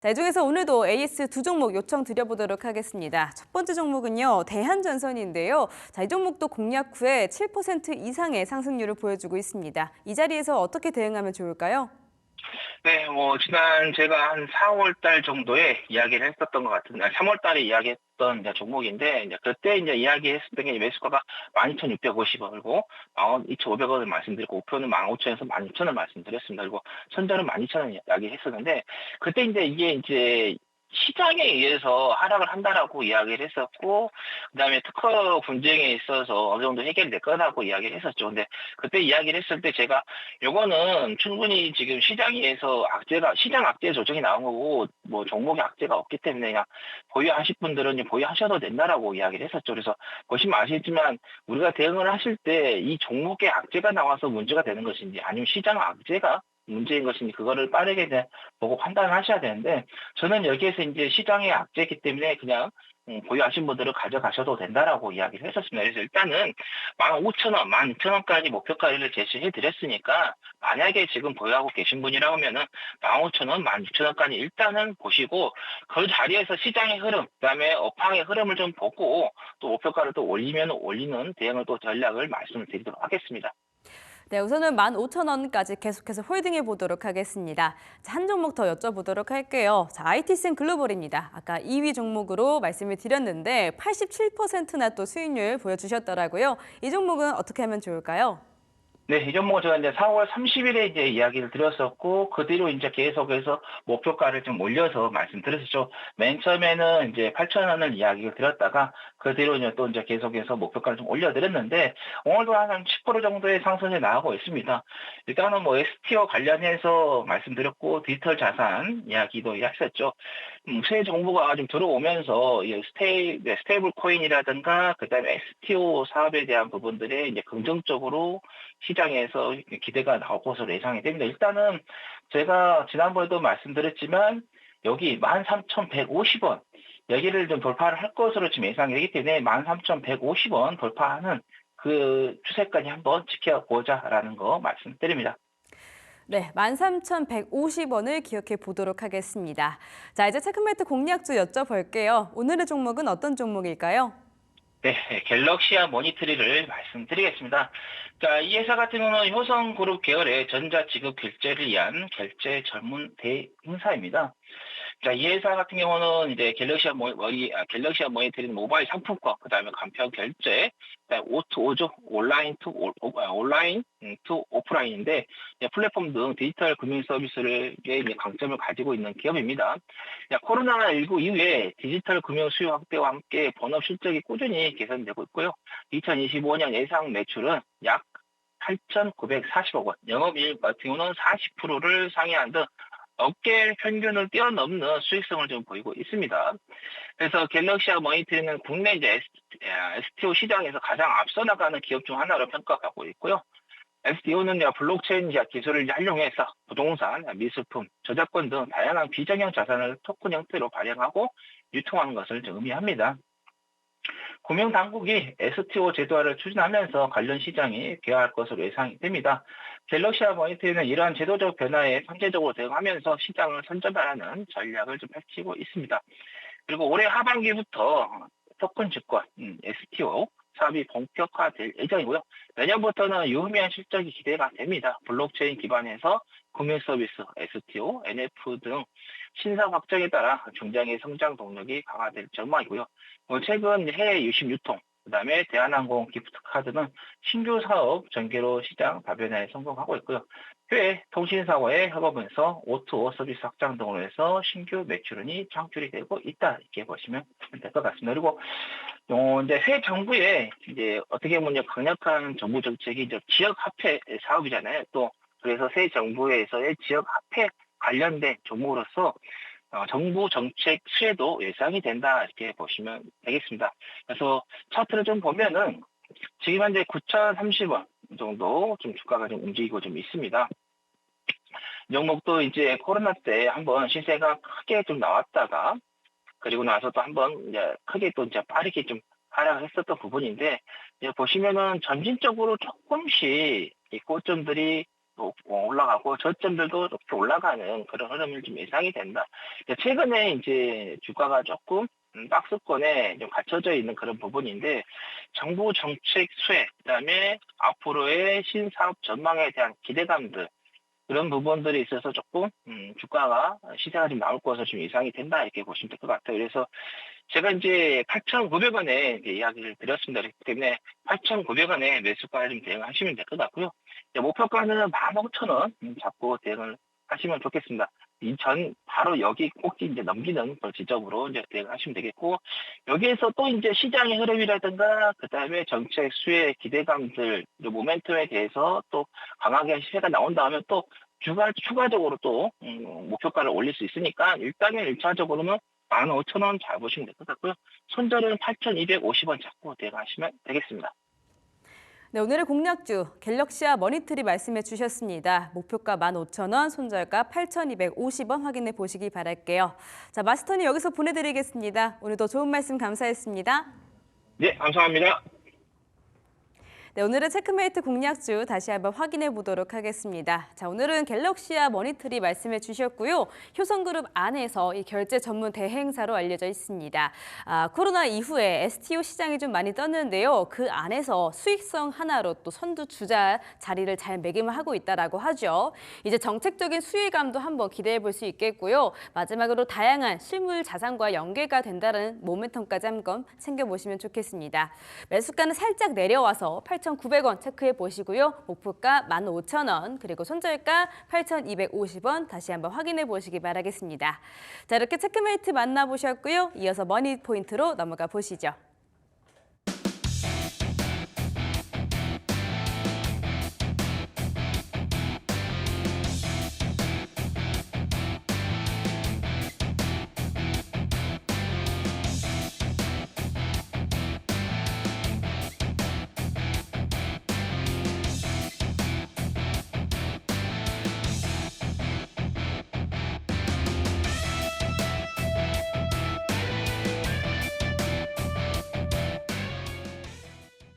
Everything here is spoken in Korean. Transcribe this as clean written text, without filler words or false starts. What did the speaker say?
자, 이 중에서 오늘도 AS 두 종목 요청 드려보도록 하겠습니다. 첫 번째 종목은요, 대한전선인데요. 자, 이 종목도 공략 후에 7% 이상의 상승률을 보여주고 있습니다. 이 자리에서 어떻게 대응하면 좋을까요? 네, 지난 제가 한 4월 달 정도에 이야기를 했었던 것 같은데, 3월 달에 이야기했던 이제 종목인데, 이제 그때 이제 이야기했었던 게 매수가가 12,650원이고, 12,500원을 말씀드렸고, 목표는 15,000원에서 16,000원 말씀드렸습니다. 그리고 선전은 12,000원 이야기했었는데, 그때 이제 시장에 의해서 하락을 한다라고 이야기를 했었고, 그다음에 특허 분쟁에 있어서 어느 정도 해결이 될 거라고 이야기를 했었죠. 근데 그때 이야기를 했을 때 제가 요거는 충분히 지금 시장에서 시장 악재 조정이 나온 거고, 종목에 악재가 없기 때문에 그냥 보유하실 분들은 이제 보유하셔도 된다라고 이야기를 했었죠. 그래서 보시면 아시겠지만 우리가 대응을 하실 때 이 종목에 악재가 나와서 문제가 되는 것인지 아니면 시장 악재가 문제인 것인지 그거를 빠르게 이제 보고 판단을 하셔야 되는데, 저는 여기에서 이제 시장의 악재이기 때문에 그냥 보유하신 분들은 가져가셔도 된다라고 이야기를 했었습니다. 그래서 일단은 15,000원, 16,000원까지 목표가를 제시해 드렸으니까, 만약에 지금 보유하고 계신 분이라고 하면은 15,000원, 16,000원까지 일단은 보시고, 그 자리에서 시장의 흐름, 그다음에 업황의 흐름을 좀 보고 또 목표가를 또 올리면 올리는 대응을 또 전략을 말씀을 드리도록 하겠습니다. 네, 우선은 15,000원까지 계속해서 홀딩해 보도록 하겠습니다. 자, 한 종목 더 여쭤보도록 할게요. 자, IT센 글로벌입니다. 아까 2위 종목으로 말씀을 드렸는데 87%나 또 수익률 보여주셨더라고요. 이 종목은 어떻게 하면 좋을까요? 네, 이 종목은 제가 이제 4월 30일에 이제 이야기를 드렸었고, 그 뒤로 이제 계속해서 목표가를 좀 올려서 말씀드렸었죠. 맨 처음에는 이제 8,000원을 이야기를 드렸다가, 그 뒤로 이제 계속해서 목표가를 좀 올려드렸는데, 오늘도 한 10% 정도의 상승이 나오고 있습니다. 일단은 STO 관련해서 말씀드렸고, 디지털 자산 이야기도 했었죠. 새 정부가 좀 들어오면서 네, 스테이블 코인이라든가 그다음에 STO 사업에 대한 부분들에 이제 긍정적으로 시장에서 기대가 나올 것으로 예상이 됩니다. 일단은 제가 지난번에도 말씀드렸지만 여기 13,150원 여기를 좀 돌파를 할 것으로 지금 예상이 되기 때문에 13,150원 돌파하는 그 추세까지 한번 지켜보자라는 거 말씀드립니다. 네, 13,150원을 기억해 보도록 하겠습니다. 자, 이제 체크메이트 공략주 여쭤볼게요. 오늘의 종목은 어떤 종목일까요? 네, 갤럭시아 모니터리를 말씀드리겠습니다. 자, 이 회사 같은 경우는 효성그룹 계열의 전자지급 결제를 위한 결제 전문 대행사입니다. 자, 이 회사 같은 경우는 이제 갤럭시아 모니터링 모바일 상품권, 그다음에 간편 결제, 그다음에 O2O죠. 온라인 투 오프라인인데, 이제 플랫폼 등 디지털 금융 서비스를 이제 강점을 가지고 있는 기업입니다. 자, 코로나19 이후에 디지털 금융 수요 확대와 함께 본업 실적이 꾸준히 개선되고 있고요. 2025년 예상 매출은 약 8,940억 원, 영업이익 같은 경우는 40%를 상회한 등 업계 평균을 뛰어넘는 수익성을 좀 보이고 있습니다. 그래서 갤럭시아 모니터링은 국내 이제 STO 시장에서 가장 앞서 나가는 기업 중 하나로 평가받고 있고요. STO는 블록체인 기술을 활용해서 부동산, 미술품, 저작권 등 다양한 비정형 자산을 토큰 형태로 발행하고 유통하는 것을 좀 의미합니다. 금융당국이 STO 제도화를 추진하면서 관련 시장이 개화할 것으로 예상이 됩니다. 갤럭시아 모니터는 이러한 제도적 변화에 선제적으로 대응하면서 시장을 선점하라는 전략을 좀 펼치고 있습니다. 그리고 올해 하반기부터 토큰 증권, STO 사업이 본격화될 예정이고요. 내년부터는 유의미한 실적이 기대가 됩니다. 블록체인 기반에서 금융 서비스, STO, NF 등 신사업 확장에 따라 굉장히 성장 동력이 강화될 전망이고요. 최근 해외 유심 유통, 그다음에 대한항공 기프트카드는 신규 사업 전개로 시장 다변화에 성공하고 있고요. 해외 통신사와의 협업에서 O2O 서비스 확장 등으로 해서 신규 매출원이 창출이 되고 있다, 이렇게 보시면 될 것 같습니다. 그리고 이제 새 정부의 이제 어떻게 보면 강력한 정부 정책이 이제 지역 화폐 사업이잖아요. 또 그래서 새 정부에서의 지역 화폐 관련된 종목으로서 정부 정책 수혜도 예상이 된다, 이렇게 보시면 되겠습니다. 그래서 차트를 좀 보면은 지금 현재 9,030원 정도 좀 주가가 좀 움직이고 좀 있습니다. 이 종목도 이제 코로나 때 한번 시세가 크게 좀 나왔다가 그리고 나서 또 한번 이제 크게 또 이제 빠르게 좀 하락을 했었던 부분인데, 이제 보시면은 점진적으로 조금씩 이 고점들이 또 올라가고 저점들도 이렇게 올라가는 그런 흐름을 좀 예상이 된다. 최근에 이제 주가가 조금 박스권에 좀 갇혀져 있는 그런 부분인데 정부 정책 수혜, 그다음에 앞으로의 신사업 전망에 대한 기대감들 그런 부분들이 있어서 조금 주가가 시세가 좀 나올 것으로 좀 예상이 된다 이렇게 보시면 될 것 같아요. 그래서 제가 이제 8,900원에 이야기를 드렸습니다. 그렇기 때문에 8,900원에 매수가를 좀 대응하시면 될 것 같고요. 이제 목표가는 15,000원 잡고 대응을 하시면 좋겠습니다. 이전 바로 여기 꼭지 이제 넘기는 그 지점으로 이제 대응하시면 되겠고 여기에서 또 이제 시장의 흐름이라든가 그다음에 정책 수혜 기대감들 모멘텀에 대해서 또 강하게 시세가 나온 다음에 또 추가적으로 또 목표가를 올릴 수 있으니까 일단은 1차적으로는 15,000원 잡으시면 될 것 같고요. 손절은 8,250원 잡고 대응하시면 되겠습니다. 네, 오늘의 공략주 갤럭시와 머니트리 말씀해 주셨습니다. 목표가 15,000원, 손절가 8,250원 확인해 보시기 바랄게요. 자, 마스터님 여기서 보내드리겠습니다. 오늘도 좋은 말씀 감사했습니다. 네, 감사합니다. 네, 오늘의 체크메이트 공략주 다시 한번 확인해 보도록 하겠습니다. 자, 오늘은 갤럭시와 머니트리 말씀해 주셨고요. 효성그룹 안에서 이 결제 전문 대행사로 알려져 있습니다. 코로나 이후에 STO 시장이 좀 많이 떴는데요. 그 안에서 수익성 하나로 또 선두 주자 자리를 잘 매김하고 있다라고 하죠. 이제 정책적인 수혜감도 한번 기대해 볼 수 있겠고요. 마지막으로 다양한 실물 자산과 연계가 된다는 모멘텀까지 한번 챙겨보시면 좋겠습니다. 매수가는 살짝 내려와서 8,900원 체크해 보시고요. 목표가 15,000원, 그리고 손절가 8,250원 다시 한번 확인해 보시기 바라겠습니다. 자, 이렇게 체크메이트 만나보셨고요. 이어서 머니 포인트로 넘어가 보시죠.